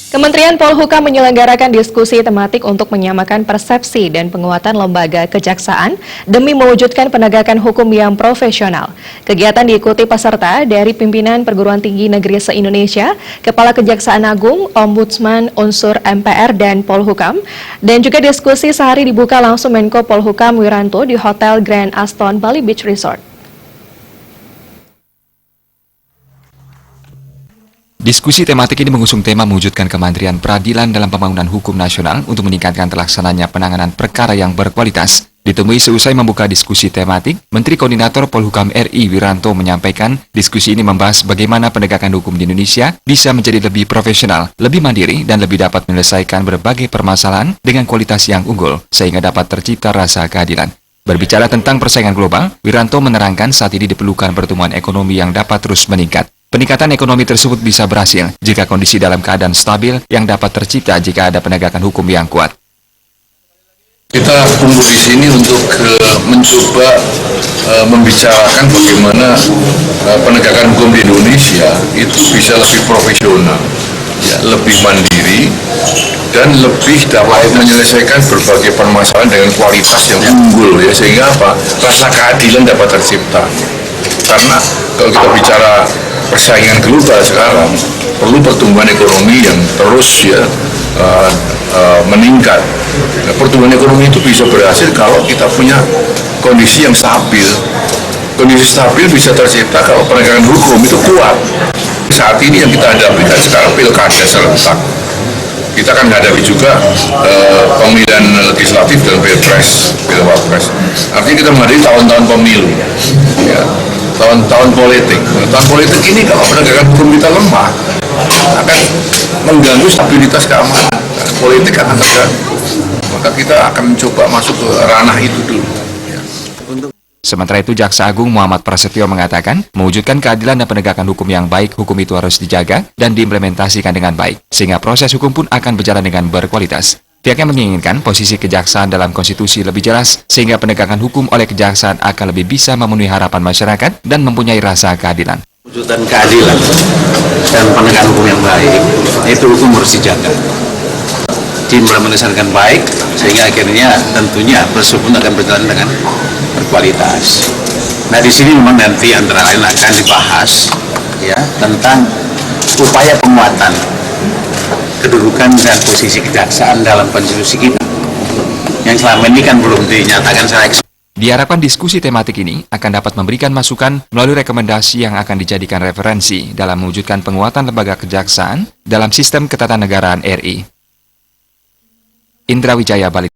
Kementerian Polhukam menyelenggarakan diskusi tematik untuk menyamakan persepsi dan penguatan lembaga kejaksaan demi mewujudkan penegakan hukum yang profesional. Kegiatan diikuti peserta dari pimpinan perguruan tinggi negeri se-Indonesia, Kepala Kejaksaan Agung, Ombudsman, unsur MPR, dan Polhukam. Dan juga diskusi sehari dibuka langsung Menko Polhukam Wiranto di Hotel Grand Aston Bali Beach Resort. Diskusi tematik ini mengusung tema mewujudkan kemandirian peradilan dalam pembangunan hukum nasional untuk meningkatkan terlaksananya penanganan perkara yang berkualitas. Ditemui seusai membuka diskusi tematik, Menteri Koordinator Polhukam RI Wiranto menyampaikan diskusi ini membahas bagaimana penegakan hukum di Indonesia bisa menjadi lebih profesional, lebih mandiri, dan lebih dapat menyelesaikan berbagai permasalahan dengan kualitas yang unggul, sehingga dapat tercipta rasa keadilan. Berbicara tentang persaingan global, Wiranto menerangkan saat ini diperlukan pertumbuhan ekonomi yang dapat terus meningkat. Peningkatan ekonomi tersebut bisa berhasil jika kondisi dalam keadaan stabil yang dapat tercipta jika ada penegakan hukum yang kuat. Kita kumpul di sini untuk mencoba membicarakan bagaimana penegakan hukum di Indonesia itu bisa lebih profesional, ya, lebih mandiri, dan lebih dapat menyelesaikan berbagai permasalahan dengan kualitas yang unggul, ya, sehingga rasa keadilan dapat tercipta. Karena kalau kita bicara persaingan global sekarang, perlu pertumbuhan ekonomi yang terus meningkat. Nah, pertumbuhan ekonomi itu bisa berhasil kalau kita punya kondisi yang stabil. Kondisi stabil bisa tercipta kalau penegakan hukum itu kuat. Saat ini yang kita hadapi kan sekarang pilkada serentak. Kita akan menghadapi juga pemilihan legislatif dan pilpres. Artinya kita menghadapi tahun-tahun pemilu. Ya. Tahun-tahun politik. Tahun politik ini kalau penegakan hukum kita lemah, akan mengganggu stabilitas keamanan. Politik akan terganggu. Maka kita akan mencoba masuk ke ranah itu dulu. Sementara itu, Jaksa Agung Muhammad Prasetyo mengatakan, mewujudkan keadilan dan penegakan hukum yang baik, hukum itu harus dijaga dan diimplementasikan dengan baik, sehingga proses hukum pun akan berjalan dengan berkualitas. Pihaknya menginginkan posisi kejaksaan dalam konstitusi lebih jelas, sehingga penegakan hukum oleh kejaksaan akan lebih bisa memenuhi harapan masyarakat dan mempunyai rasa keadilan. Wujudkan keadilan dan penegakan hukum yang baik, itu hukum harus dijaga, diimplementasikan baik, sehingga akhirnya tentunya proses hukum akan berjalan dengan berkualitas. Nah, di sini memang nanti antara lain akan dibahas ya tentang upaya penguatan kedudukan dan posisi kejaksaan dalam konstitusi kita yang selama ini kan belum dinyatakan secara eksplisit. Diharapkan diskusi tematik ini akan dapat memberikan masukan melalui rekomendasi yang akan dijadikan referensi dalam mewujudkan penguatan lembaga kejaksaan dalam sistem ketatanegaraan RI. Indra Wijaya, Bali.